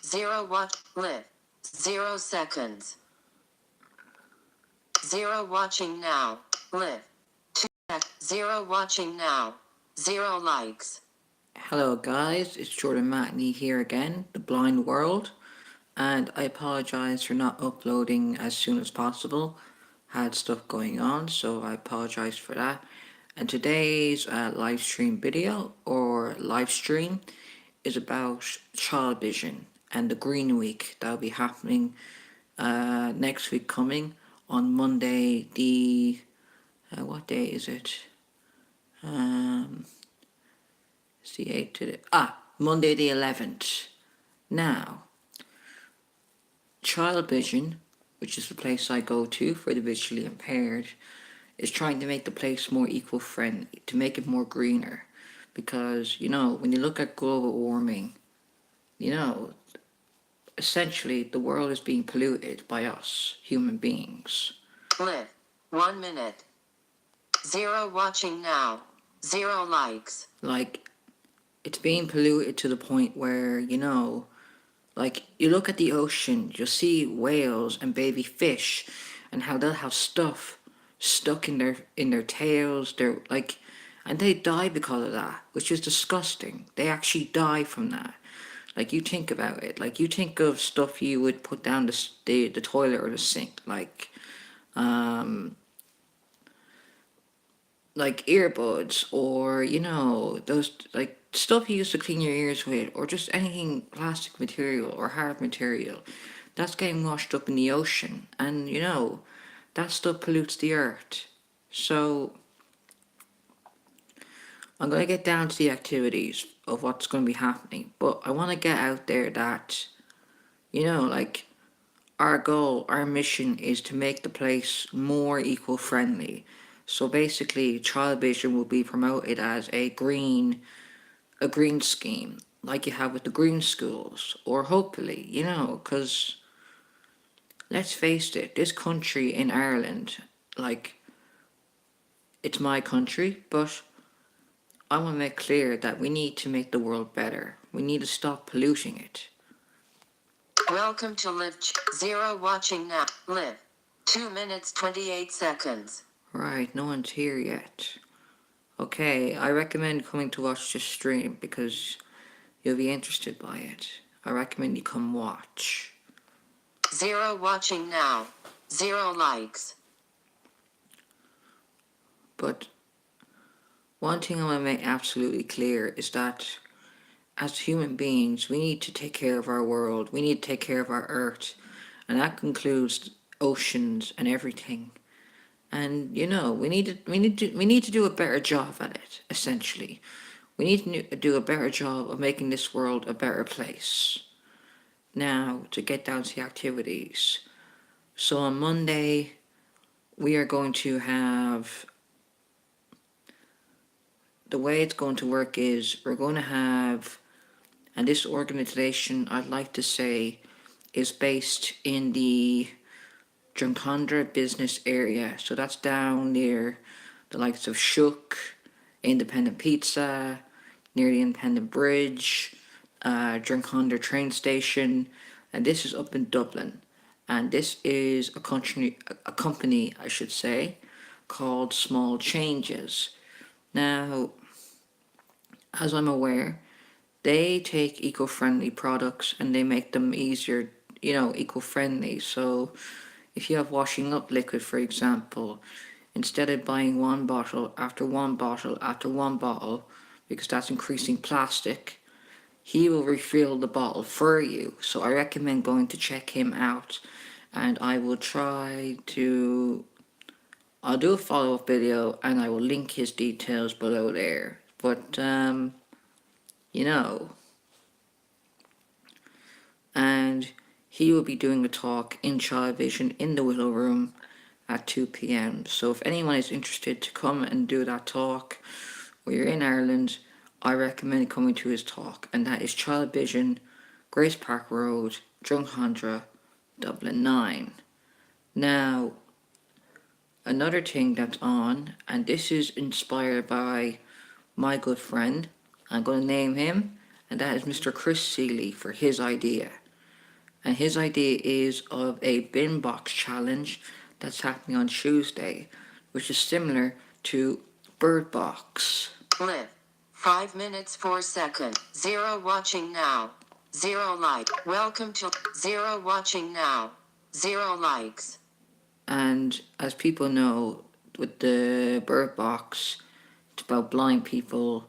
0 watch live. 0 seconds. 0 watching now. Live. 0 watching now. 0 likes. Hello guys, it's Jordan Matney here again, The Blind World, and I apologize for not uploading as soon as possible. Had stuff going on, so I apologize for that. And today's live stream video or live stream is about Child Vision and the Green Week that will be happening next week coming on Monday the what day is it? It's the 8th today. Monday the 11th. Now, Child Vision, which is the place I go to for the visually impaired, is trying to make the place more eco-friendly, to make it more greener. Because, when you look at global warming, essentially the world is being polluted by us, human beings. Live. 1 minute. 0 watching now. 0 likes. Like, it's being polluted to the point where, like, you look at the ocean, you'll see whales and baby fish, and how they'll have stuff stuck in their tails. They're like, and they die because of that, which is disgusting. They actually die from that. Like, you think about it. Like, you think of stuff you would put down the toilet or the sink, like earbuds, or those like stuff you used to clean your ears with, or just anything plastic material or hard material that's getting washed up in the ocean, and that stuff pollutes the earth. So I'm going to get down to the activities of what's going to be happening, but I want to get out there that like, our goal, our mission is to make the place more eco-friendly. So basically, Child Vision will be promoted as a green scheme, like you have with the green schools, or hopefully, because let's face it, this country in Ireland, like, it's my country, but I want to make clear that we need to make the world better. We need to stop polluting it. Welcome to Live. 0 watching now. Live. 2 minutes 28 seconds. Right, no one's here yet. Okay, I recommend coming to watch this stream because you'll be interested by it. I recommend you come watch. 0 watching now. 0 likes. But one thing I want to make absolutely clear is that as human beings, we need to take care of our world. We need to take care of our earth. And that includes oceans and everything. And we need to do a better job at it, essentially. We need to do a better job of making this world a better place. Now, to get down to the activities. So on Monday, we are going to have, the way it's going to work is we're going to have, and this organization, I'd like to say, is based in the Drumcondra business area. So that's down near the likes of Shook, Independent Pizza, near the Independent Bridge, Drumcondra train station, and this is up in Dublin. And this is a company, I should say, called Small Changes. Now, as I'm aware, they take eco-friendly products and they make them easier, eco-friendly. So if you have washing up liquid, for example, instead of buying one bottle after one bottle after one bottle, because that's increasing plastic, he will refill the bottle for you. So I recommend going to check him out, and I will I'll do a follow-up video and I will link his details below there. But, and he will be doing a talk in Child Vision in the Willow Room at 2 p.m. So if anyone is interested to come and do that talk, or you're in Ireland, I recommend coming to his talk. And that is Child Vision, Grace Park Road, Drumcondra, Dublin 9. Now, another thing that's on, and this is inspired by my good friend, I'm going to name him, and that is Mr. Chris Seeley for his idea. And his idea is of a bin box challenge that's happening on Tuesday, which is similar to Bird Box. Live. 5 minutes 4 seconds. 0 watching now. 0 like. Welcome to 0 watching now. 0 likes. And as people know, with the Bird Box, it's about blind people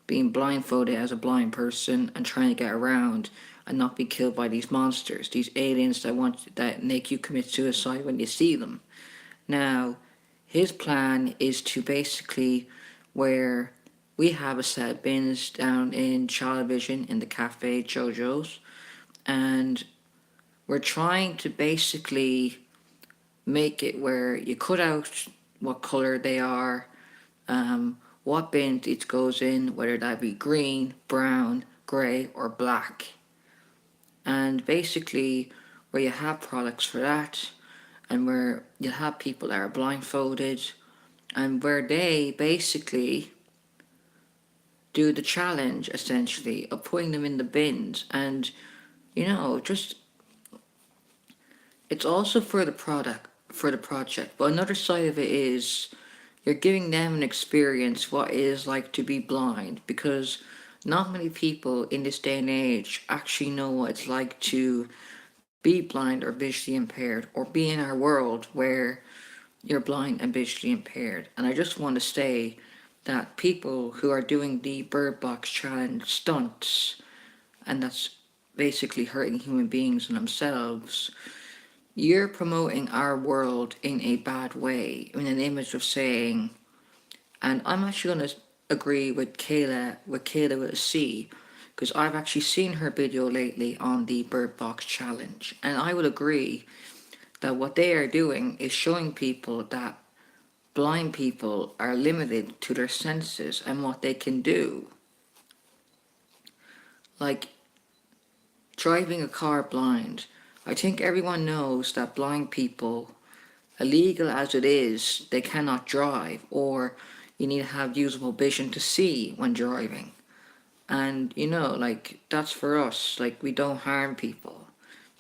being blindfolded as a blind person and trying to get around and not be killed by these monsters, these aliens that make you commit suicide when you see them. Now, his plan is to basically where we have a set of bins down in Child Vision in the cafe Jojo's, and we're trying to basically make it where you cut out what color they are, what bin it goes in, whether that be green, brown, grey, or black. And basically, where you have products for that, and where you have people that are blindfolded, and where they basically do the challenge essentially of putting them in the bins. And just it's also for the project, but another side of it is you're giving them an experience what it is like to be blind, because not many people in this day and age actually know what it's like to be blind or visually impaired, or be in our world where you're blind and visually impaired. And I just want to say that people who are doing the Bird Box Challenge stunts, and that's basically hurting human beings and themselves, you're promoting our world in a bad way, in an image of saying, and I'm actually going to agree with Kayla with a C, because I've actually seen her video lately on the Bird Box Challenge, and I would agree that what they are doing is showing people that blind people are limited to their senses and what they can do. Like driving a car blind. I think everyone knows that blind people, illegal as it is, they cannot drive, or you need to have usable vision to see when driving. And like that's for us. Like we don't harm people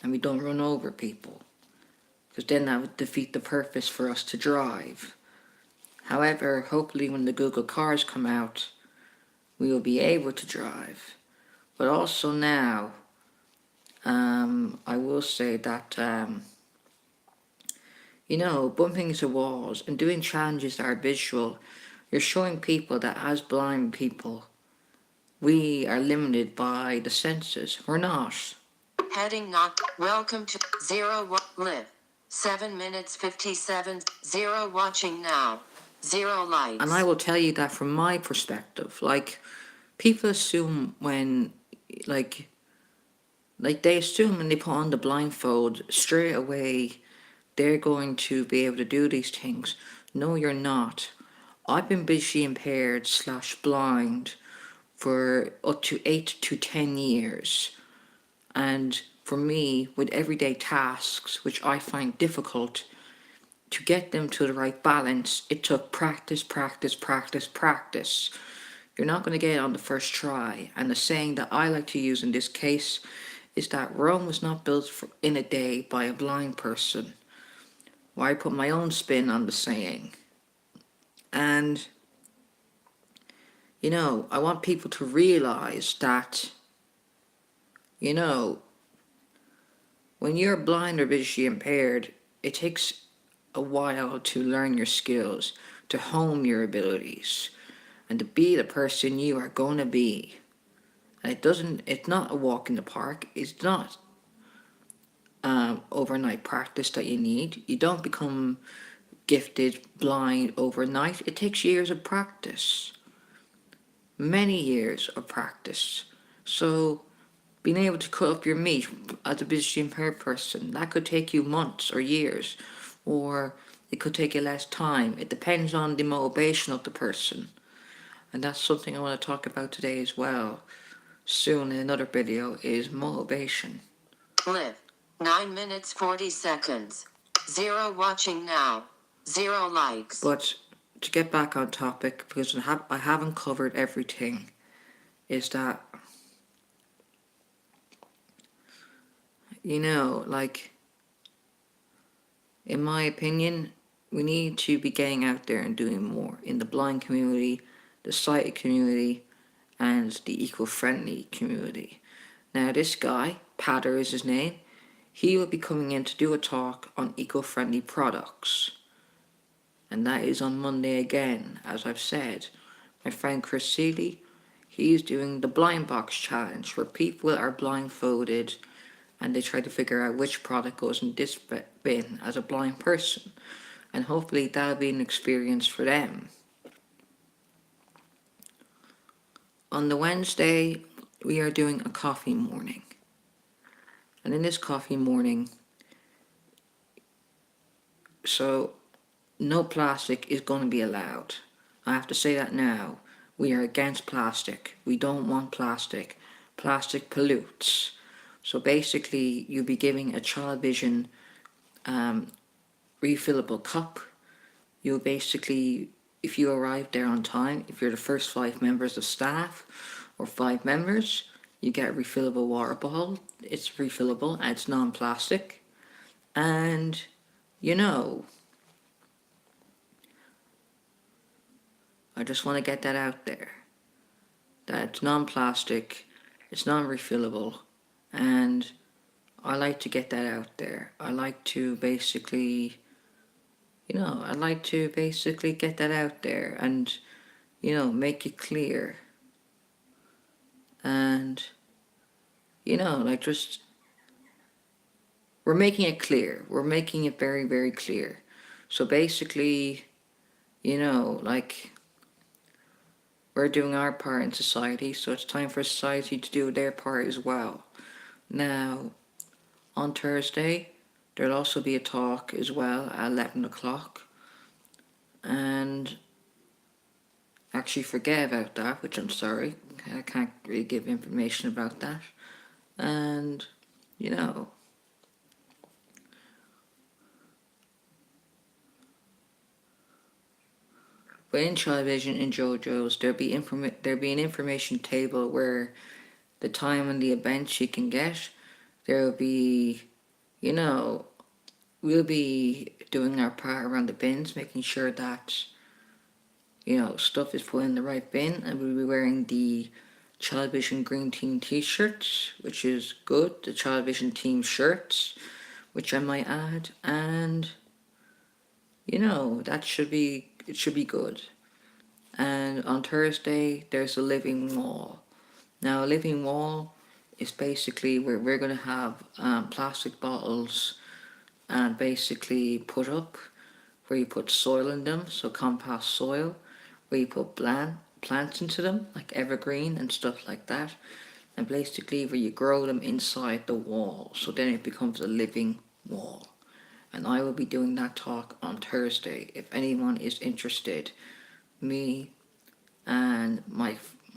and we don't run over people, because then that would defeat the purpose for us to drive. However, hopefully when the Google cars come out, we will be able to drive. But also now, I will say that, bumping into walls and doing challenges that are visual, you're showing people that as blind people, we are limited by the senses. We're not. Heading not. Welcome to 0 live. 7 minutes 57. 0 watching now. 0 likes. And I will tell you that from my perspective, like, people assume when, like they assume when they put on the blindfold, straight away, they're going to be able to do these things. No, you're not. I've been visually impaired / blind for up to 8 to 10 years. And for me, with everyday tasks, which I find difficult, to get them to the right balance, it took practice, practice, practice, practice. You're not going to get it on the first try. And the saying that I like to use in this case is that Rome was not built in a day by a blind person. Where I put my own spin on the saying. And, I want people to realize that, when you're blind or visually impaired, it takes a while to learn your skills, to hone your abilities, and to be the person you are going to be. And it's not a walk in the park. It's not overnight practice that you need. You don't become gifted blind overnight. It takes years of practice. Many years of practice. So being able to cut up your meat as a visually impaired person, that could take you months or years, or it could take you less time. It depends on the motivation of the person. And that's something I want to talk about today as well, soon in another video, is motivation. Live. 9 minutes 40 seconds. 0 watching now. 0 likes. But to get back on topic, because I haven't covered everything, is that like, in my opinion, we need to be getting out there and doing more in the blind community, the sighted community, and the eco-friendly community. Now, this guy, Patter is his name, he will be coming in to do a talk on eco-friendly products. And that is on Monday again, as I've said. My friend Chris Seeley, he's doing the blind box challenge, where people are blindfolded and they try to figure out which product goes in this bin as a blind person. And hopefully that'll be an experience for them. On the Wednesday, we are doing a coffee morning. And in this coffee morning, so no plastic is going to be allowed. I have to say that now. We are against plastic. We don't want plastic. Plastic pollutes. So basically, you'll be giving a Child Vision refillable cup. You'll basically, if you arrive there on time, if you're the first 5 members of staff or 5 members, you get a refillable water bottle. It's refillable and it's non-plastic. And, I just want to get that out there. That it's non-plastic, it's non-refillable, and I like to get that out there. I like to basically get that out there and, make it clear. And, just, we're making it clear. We're making it very, very clear. So basically, we're doing our part in society, so it's time for society to do their part as well. Now, on Thursday, there'll also be a talk as well at 11 o'clock. And actually forget about that, which I'm sorry. I can't really give information about that. And, but in Child Vision and JoJo's, there'll be an information table where the time and the events you can get. There'll be, we'll be doing our part around the bins, making sure that, stuff is put in the right bin, and we'll be wearing the Child Vision Green Team t-shirts, which is good, the Child Vision Team shirts, which I might add, and, it should be good. And on Thursday, there's a living wall. Now, a living wall is basically where we're going to have plastic bottles and basically put up, where you put soil in them, so compost soil, where you put plants into them, like evergreen and stuff like that, and basically where you grow them inside the wall, so then it becomes a living wall. And I will be doing that talk on Thursday. If anyone is interested, me and my